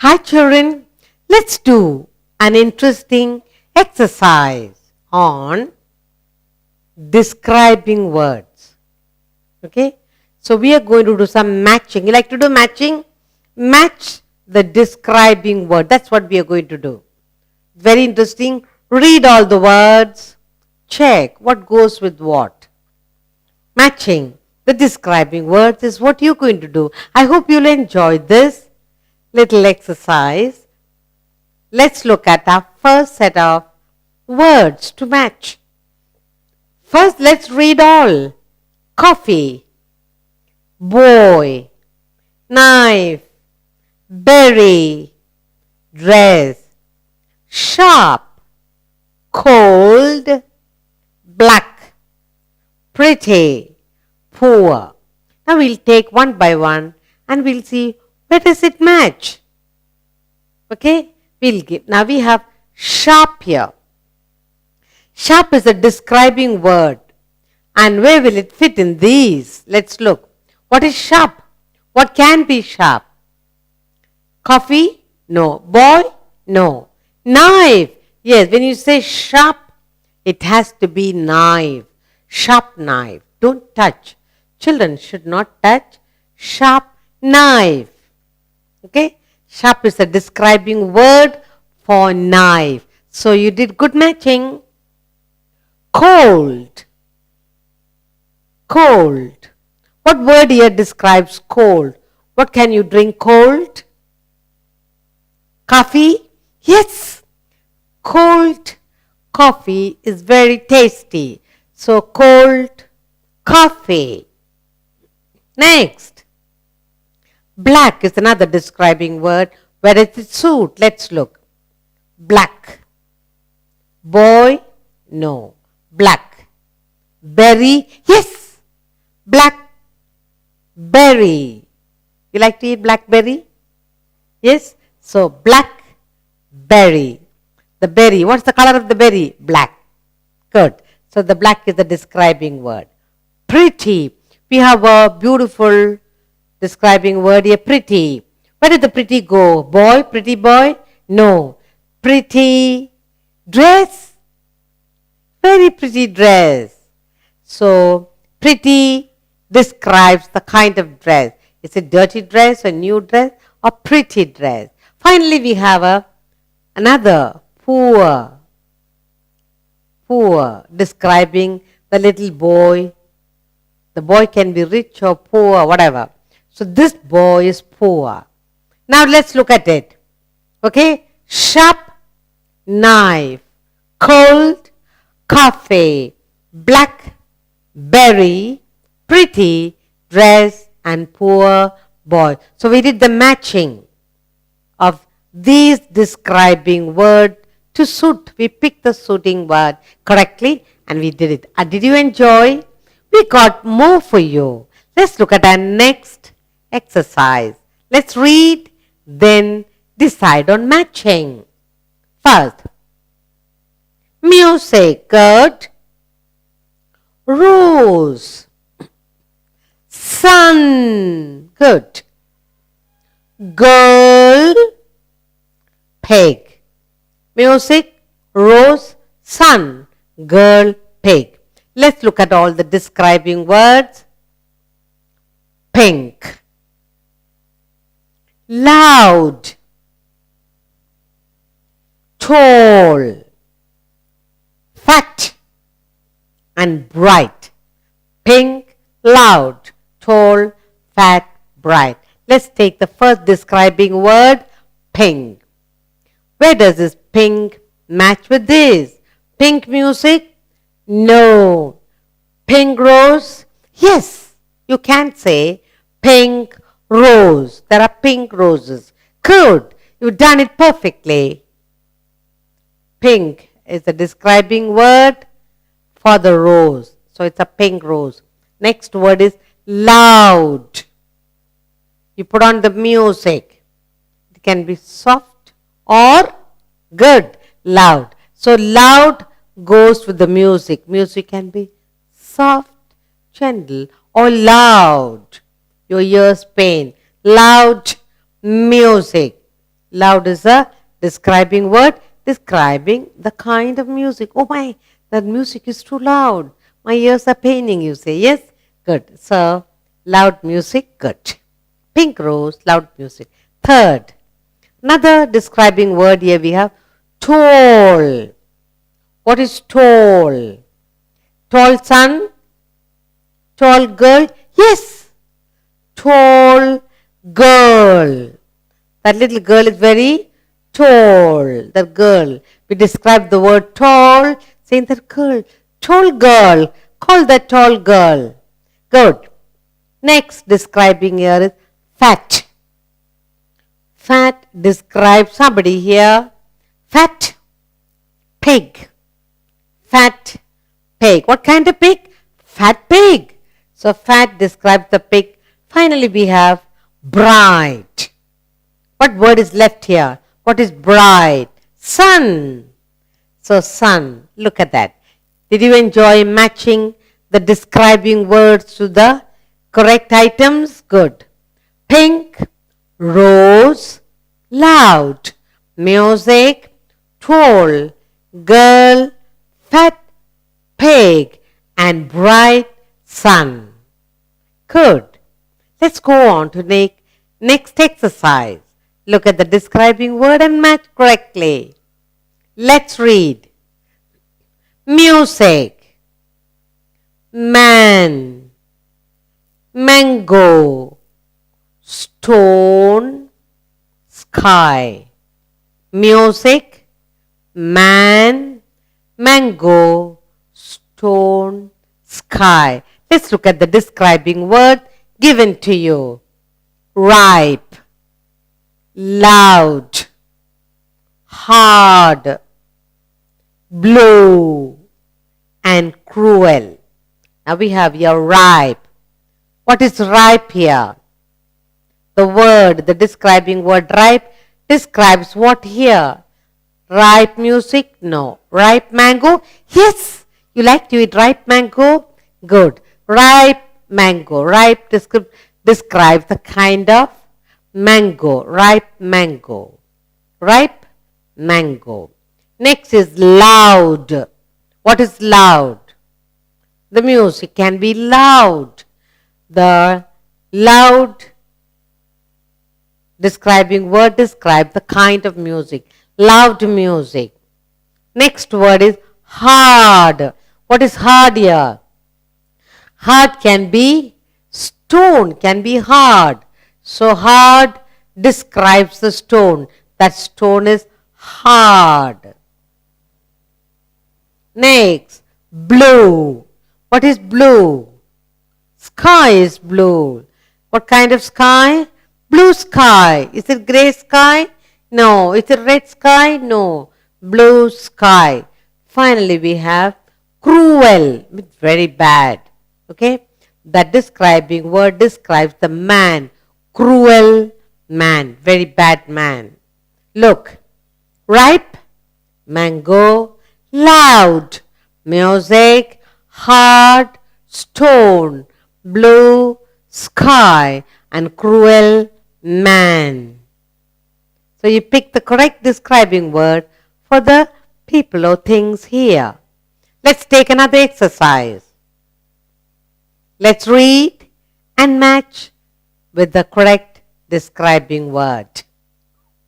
Hi children, let's do an interesting exercise on describing words. Okay, so we are going to do some matching. You like to do matching? Match the describing word. That's what we are going to do. Very interesting. Read all the words. Check what goes with what. Matching the describing words is what you're going to do. I hope you'll enjoy this little exercise. Let's look at our first set of words to match. First, let's read all. Coffee, boy, knife, berry, dress, sharp, cold, black, pretty, poor. Now we'll take one by one and we'll see where does it match. Okay, now we have sharp here. Sharp is a describing word. And where will it fit in these? Let's look. What is sharp? What can be sharp? Coffee? No. Boy? No. Knife? Yes, when you say sharp, it has to be knife. Sharp knife. Don't touch. Children should not touch sharp knife. Okay? Sharp is a describing word for knife. So you did good matching. Cold. Cold. What word here describes cold? What can you drink cold? Coffee? Yes. Cold coffee is very tasty. So cold coffee. Next. Black is another describing word. Where does it suit? Let's look. Black. Boy? No. Black. Berry? Yes. Blackberry. You like to eat blackberry? Yes. So blackberry. The berry. What's the color of the berry? Black. Good. So the black is the describing word. Pretty. We have a beautiful describing word here. Pretty. Where did the pretty go? Boy? Pretty boy? No. Pretty dress. Very pretty dress. So pretty describes the kind of dress. Is it dirty dress or new dress or pretty dress? Finally, we have another poor. Poor, describing the little boy. The boy can be rich or poor, whatever. So this boy is poor. Now let's look at it. Okay? Sharp knife, cold coffee, blackberry, pretty dress, and poor boy. So we did the matching of these describing words to suit. We picked the suiting word correctly and we did it. Did you enjoy? We got more for you. Let's look at our next exercise. Let's read, then decide on matching. First, music. Good. Rose. Sun. Good. Girl. Pig. Music, rose, sun, girl, pig. Let's look at all the describing words. Pink. Loud. Tall. Fat. And bright. Pink, loud, tall, fat, bright. Let's take the first describing word, pink. Where does this pink match with this? Pink music? No. Pink rose? Yes. You can't say pink rose. There are pink roses. Good. You've done it perfectly. Pink is the describing word for the rose. So it's a pink rose. Next word is loud. You put on the music. It can be soft or good, loud. So loud goes with the music. Music can be soft, gentle, or loud. Your ears pain. Loud music. Loud is a describing word describing the kind of music. Oh my, that music is too loud. My ears are paining, you say. Yes? Good. So, loud music, good. Pink rose, loud music. Third, another describing word here we have tall. What is tall? Tall son? Tall girl? Yes. Tall girl. That little girl is very tall. That girl. We describe the word tall, saying that girl. Tall girl. Call that tall girl. Good. Next describing here is fat. Fat describes somebody here. Fat pig. Fat pig. What kind of pig? Fat pig. So fat describes the pig. Finally we have bright. What word is left here? What is bright? Sun. So sun. Look at that. Did you enjoy matching the describing words to the correct items? Good. Pink, rose, loud, music, tall, girl, fat, pig, and bright sun. Good. Let's go on to next exercise. Look at the describing word and match correctly. Let's read. Music, man, mango, stone, sky. Music, man, mango, stone, sky. Let's look at the describing word given to you. Ripe, loud, hard, blue, and cruel. Now we have here ripe. What is ripe here? The word, the describing word ripe describes what here? Ripe music? No. Ripe mango? Yes. You like to eat ripe mango? Good. Ripe mango. Ripe describes the kind of mango. Ripe mango. Ripe mango. Next is loud. What is loud? The music can be loud. The loud describing word describes the kind of music. Loud music. Next word is hard. What is hard here? Hard can be stone, can be hard. So hard describes the stone. That stone is hard. Next, blue. What is blue? Sky is blue. What kind of sky? Blue sky. Is it grey sky? No. Is it red sky? No. Blue sky. Finally, we have cruel. Very bad. Okay? That describing word describes the man. Cruel man. Very bad man. Look. Ripe, mango, loud, music, hard, stone, blue, sky, and cruel man. So you pick the correct describing word for the people or things here. Let's take another exercise. Let's read and match with the correct describing word.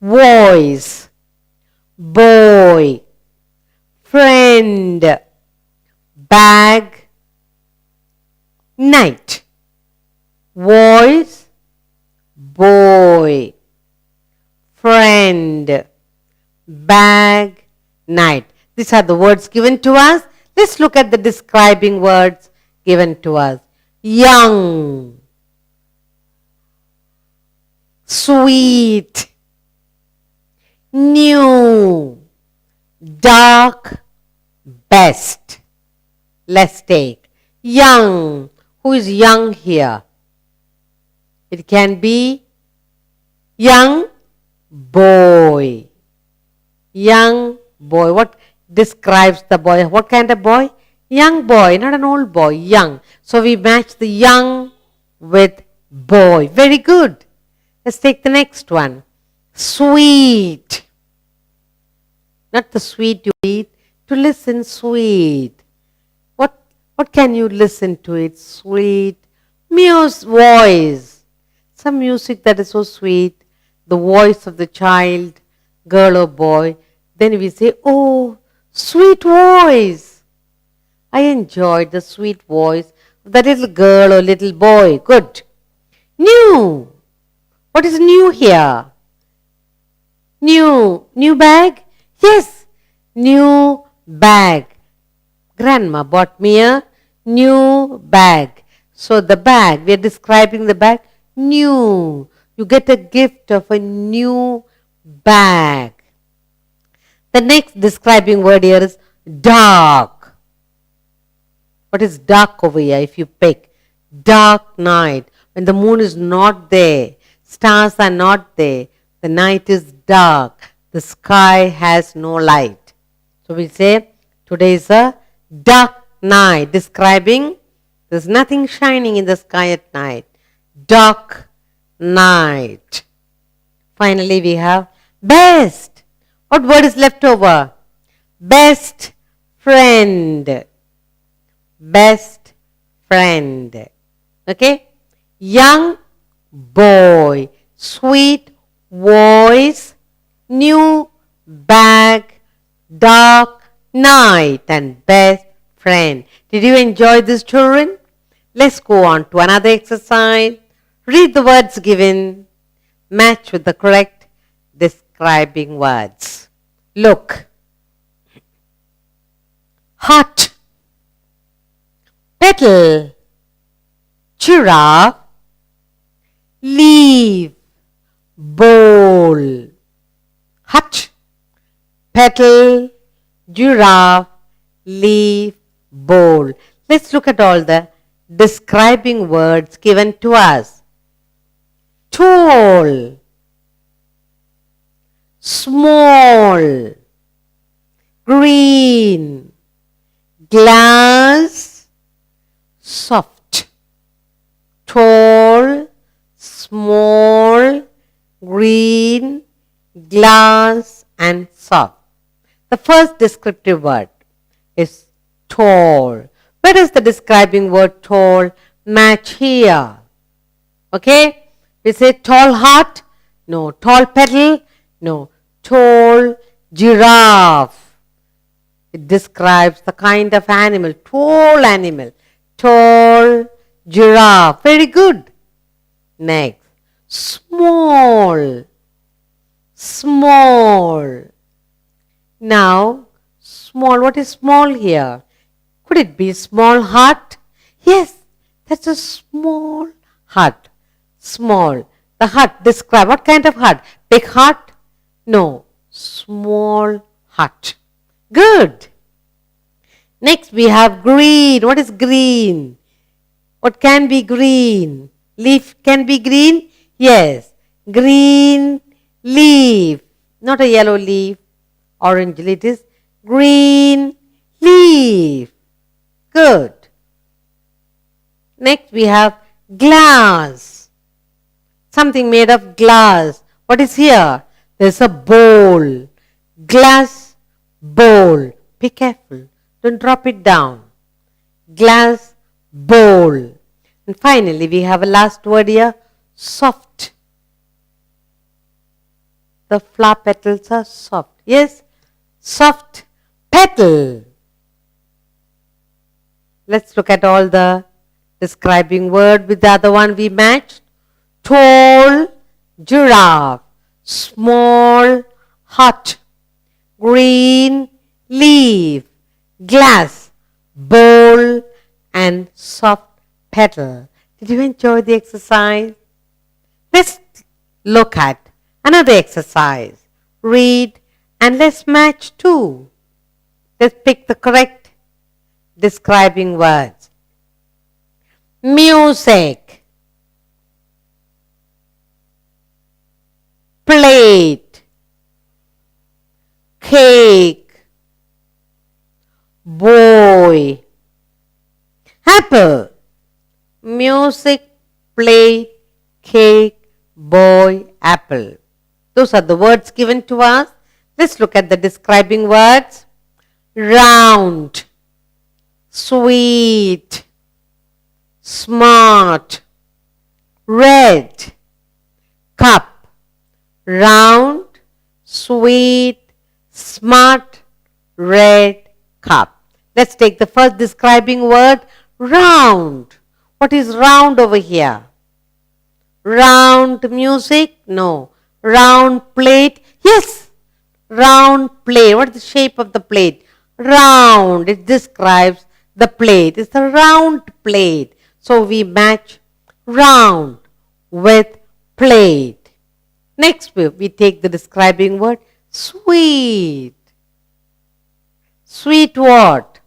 Voice, boy, friend, bag, night. Voice, boy, friend, bag, night. These are the words given to us. Let's look at the describing words given to us. Young, sweet, new, dark, best. Let's take young. Who is young here? It can be young boy. Young boy. What describes the boy? What kind of boy? Young boy, not an old boy, young. So we match the young with boy. Very good. Let's take the next one. Sweet. Not the sweet you eat. To listen sweet. What can you listen to it? Sweet. Voice. Some music that is so sweet. The voice of the child, girl or boy. Then we say, oh, sweet voice. I enjoyed the sweet voice of that little girl or little boy. Good. New. What is new here? New bag? Yes, new bag. Grandma bought me a new bag. So the bag, we are describing the bag, new. You get a gift of a new bag. The next describing word here is dark. What is dark over here if you pick? Dark night. When the moon is not there, stars are not there, the night is dark, the sky has no light. So we say today is a dark night, describing there's nothing shining in the sky at night. Dark night. Finally we have best. What word is left over? Best friend. Best friend. Okay? Young boy. Sweet voice. New bag. Dark night. And best friend. Did you enjoy this, children? Let's go on to another exercise. Read the words given. Match with the correct describing words. Look. Hot. Petal. Giraffe. Leaf. Bowl. Hut. Petal. Giraffe. Leaf. Bowl. Let's look at all the describing words given to us. Tall. Small. Green. Glass. Soft. Tall. Small. Green. Glass and soft. The first descriptive word is tall. Where does the describing word tall match here? Okay? We say tall heart? No. Tall petal? No. Tall giraffe. It describes the kind of animal. Tall animal. Tall giraffe. Very good. Next. Small. Small. Now, small. What is small here? Could it be small hut? Yes, that's a small hut. Small. The hut describe what kind of hut? Big hut? No. Small hut. Good. Next we have green. What is green? What can be green? Leaf can be green? Yes. Green leaf. Not a yellow leaf. Orange leaf. It is green leaf. Good. Next we have glass. Something made of glass. What is here? There's a bowl. Glass bowl. Be careful. Don't drop it down. Glass bowl. And finally we have a last word here. Soft. The flower petals are soft. Yes? Soft petal. Let's look at all the describing word with the other one we matched. Tall giraffe. Small hut. Green leaf. Glass bowl and soft petal. Did you enjoy the exercise? Let's look at another exercise. Read and let's match too. Let's pick the correct describing words. Music. Plate. Cake. Boy. Apple. Music, plate, cake, boy, apple. Those are the words given to us. Let's look at the describing words. Round, sweet, smart, red, cup. Round, sweet, smart, red, cup. Let's take the first describing word, round. What is round over here? Round music? No. Round plate? Yes. Round plate. What is the shape of the plate? Round. It describes the plate. It's a round plate. So we match round with plate. Next we take the describing word sweet. Sweet what?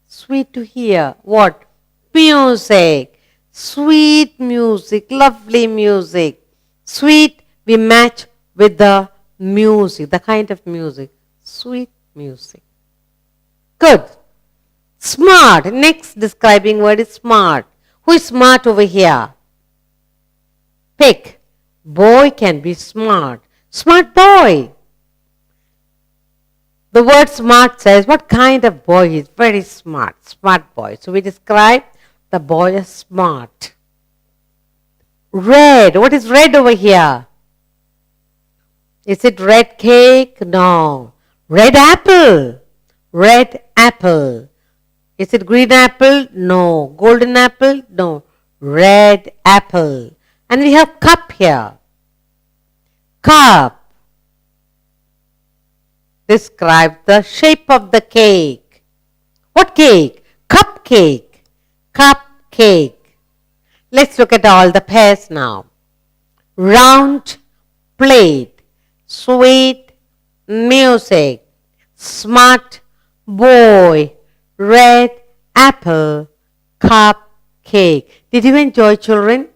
Sweet to hear. What? Music. Sweet music. Lovely music. Sweet we match with the music. The kind of music. Sweet music. Good. Smart. Next describing word is smart. Who is smart over here? Pick. Boy can be smart. Smart boy. The word smart says what kind of boy he is. Very smart. Smart boy. So we describe the boy as smart. Red. What is red over here? Is it red cake? No. Red apple. Red apple. Is it green apple? No. Golden apple? No. Red apple. And we have cup here. Cup. Describe the shape of the cake. What cake? Cupcake. Cupcake. Let's look at all the pairs now. Round plate. Sweet music. Smart boy. Red apple. Cupcake. Did you enjoy, children?